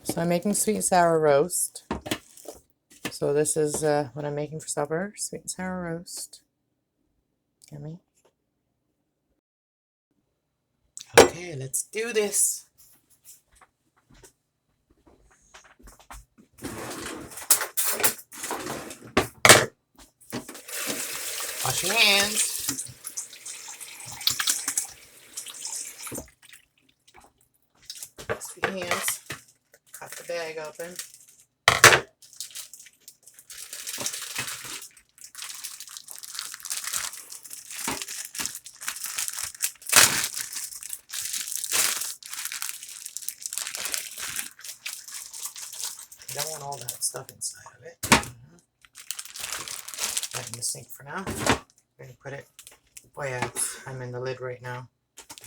So I'm making sweet and sour roast. So this is what I'm making for supper, sweet and sour roast. Yummy. Okay, let's do this. Wash your hands. Wash your hands. Cut the bag open. You don't want all that stuff inside of it. Put it in the sink for now. We're gonna put it. Oh yeah, I'm in the lid right now.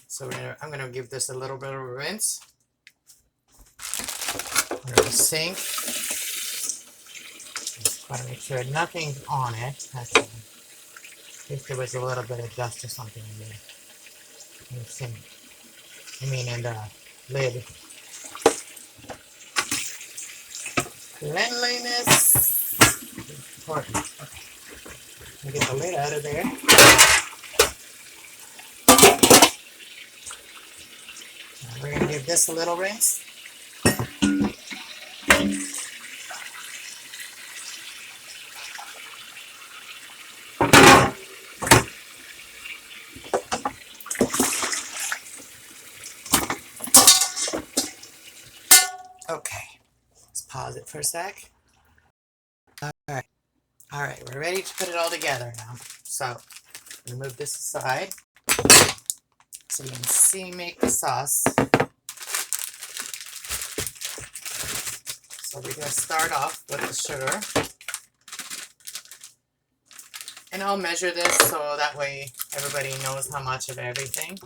So I'm gonna give this a little bit of a rinse. Under the sink. Just gotta make sure nothing's on it. If there was a little bit of dust or something in the sink. I mean in the lid. Cleanliness is important. Okay. Let me get the lid out of there. Now we're going to give this a little rinse. Okay. Let's pause it for a sec. Alright, we're ready to put it all together now. So, I'm going to move this aside so you can see make the sauce. So we're going to start off with the sugar. And I'll measure this so that way everybody knows how much of everything.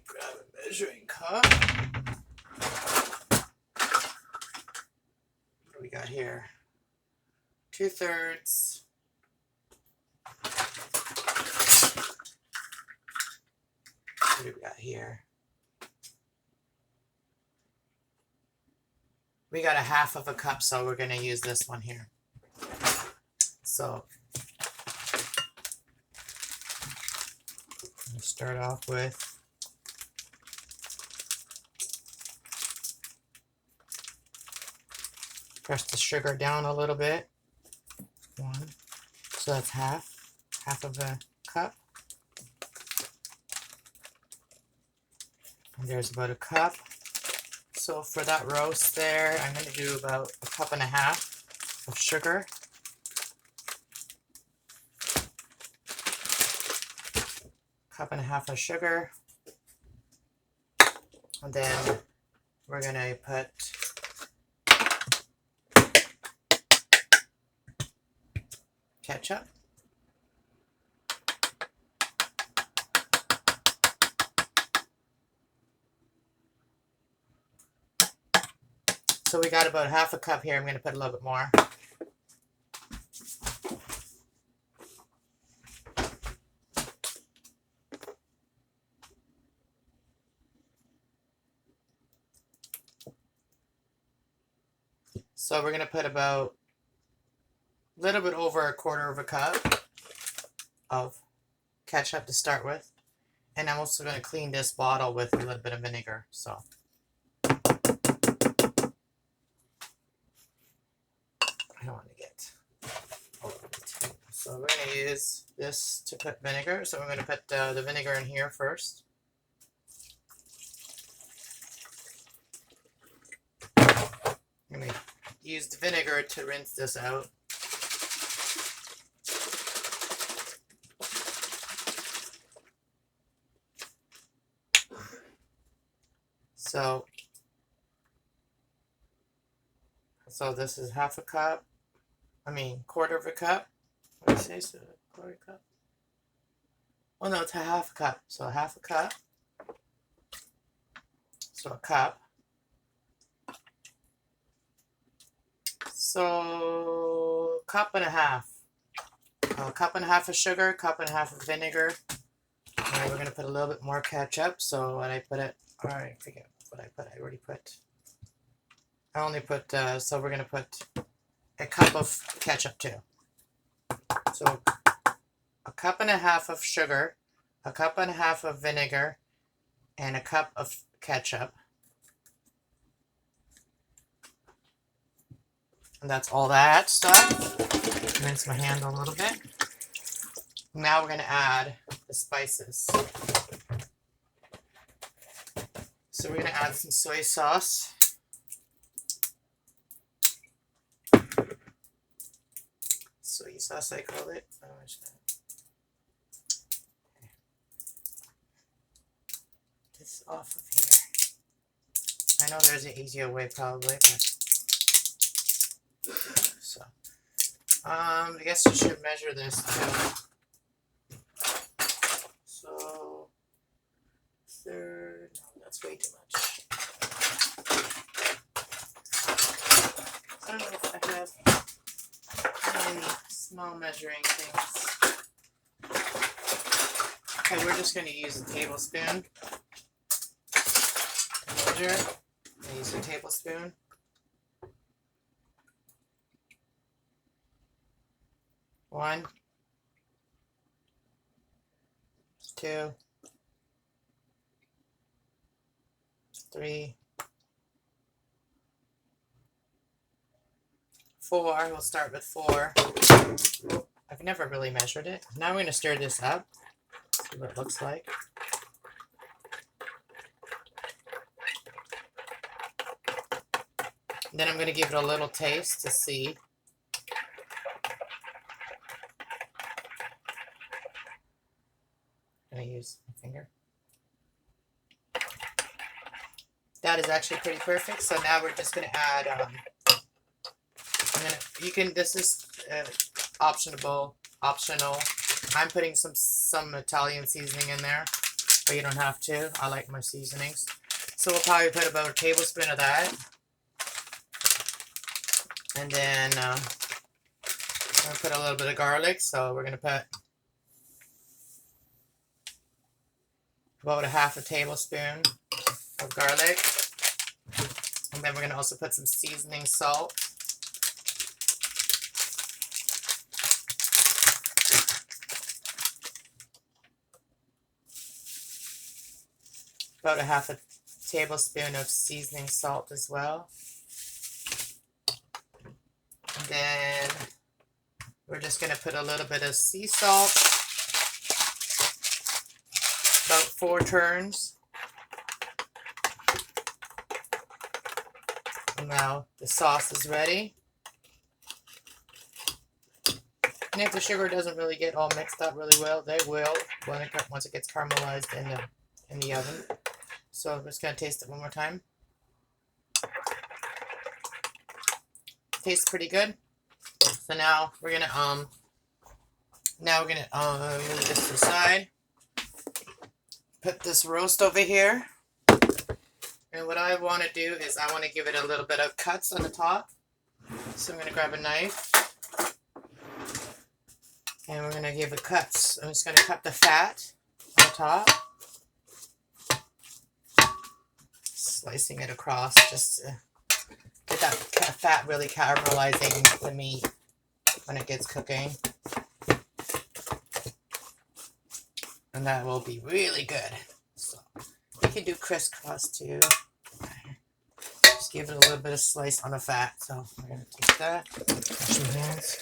Grab a measuring cup. What do we got here? 2/3. What do we got here? We got a 1/2 cup, so we're going to use this one here. So, we'll start off with press the sugar down a little bit. 1. So that's half of a cup. And there's about a cup. So for that roast there, I'm going to do about 1.5 cups of sugar. Cup and a half of sugar. And then we're going to put ketchup. So we got about 1/2 cup here. I'm going to put a little bit more. So we're going to put about a little bit over 1/4 cup of ketchup to start with. And I'm also going to clean this bottle with a little bit of vinegar. So I don't want to get all of it. So we're going to use this to put vinegar. So we're going to put the vinegar in here first. I'm going to use the vinegar to rinse this out. So this is 1/2 cup. I mean 1/4 cup. What did I say? So 1/4 cup. Oh no, it's a 1/2 cup. So 1/2 cup. So a cup. So 1.5 cups. A 1.5 cups of sugar, 1.5 cups of vinegar. And we're gonna put a little bit more ketchup. So when I put it, I forget what I put. I already put. I only put. So we're gonna put a cup of ketchup too. So a cup and a half of sugar, a cup and a half of vinegar, and a cup of ketchup. And that's all that stuff. Rinse my hand a little bit. Now we're going to add the spices. So we're going to add some soy sauce. Soy sauce, I call it. This off of here. I know there's an easier way probably, but so I guess you should measure this too. So third, no, that's way too much. I don't know if I have any small measuring things. Okay, we're just going to use a tablespoon to measure. Use a tablespoon. One, two, three, four. We'll start with 4. I've never really measured it. Now I'm going to stir this up. See what it looks like. Then I'm going to give it a little taste to see. I'm going to use my finger. That is actually pretty perfect. So now we're just going to add. This is optional. I'm putting some Italian seasoning in there, but you don't have to. I like my seasonings. So we'll probably put about a tablespoon of that. And then I'm going to put a little bit of garlic. So we're going to put about a half a tablespoon of garlic. And then we're going to also put some seasoning salt. About a half a tablespoon of seasoning salt as well. And then we're just going to put a little bit of sea salt. About 4 turns. And now the sauce is ready. And if the sugar doesn't really get all mixed up really well, they will once it gets caramelized in the oven. So I'm just going to taste it one more time. Tastes pretty good. So now we're going to move this to the side. Put this roast over here. And what I want to do is I want to give it a little bit of cuts on the top. So I'm going to grab a knife. And we're going to give it cuts. I'm just going to cut the fat on top. Slicing it across just to get that fat really caramelizing the meat when it gets cooking. And that will be really good. So you can do crisscross too. Just give it a little bit of slice on the fat. So we're going to take that. Wash your hands.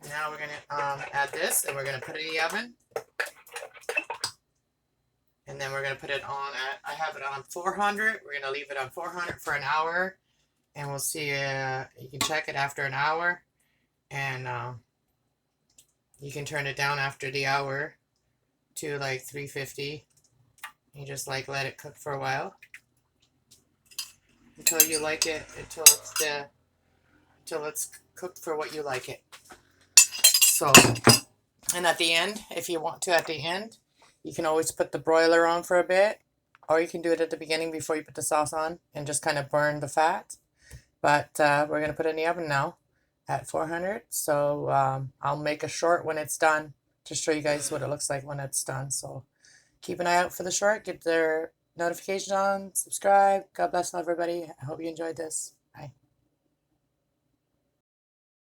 Now we're going to add this and we're going to put it in the oven. And then we're going to put it on I have it on 400. We're going to leave it on 400 for an hour. And we'll see, you can check it after an hour. And you can turn it down after the hour to like 350. You just like let it cook for a while. Until you like it, until it's cooked for what you like it. So, and at the end, if you want to at the end, you can always put the broiler on for a bit, or you can do it at the beginning before you put the sauce on and just kind of burn the fat. But we're going to put it in the oven now at 400. So I'll make a short when it's done to show you guys what it looks like when it's done. So keep an eye out for the short. Get their notifications on. Subscribe. God bless everybody. I hope you enjoyed this. Bye.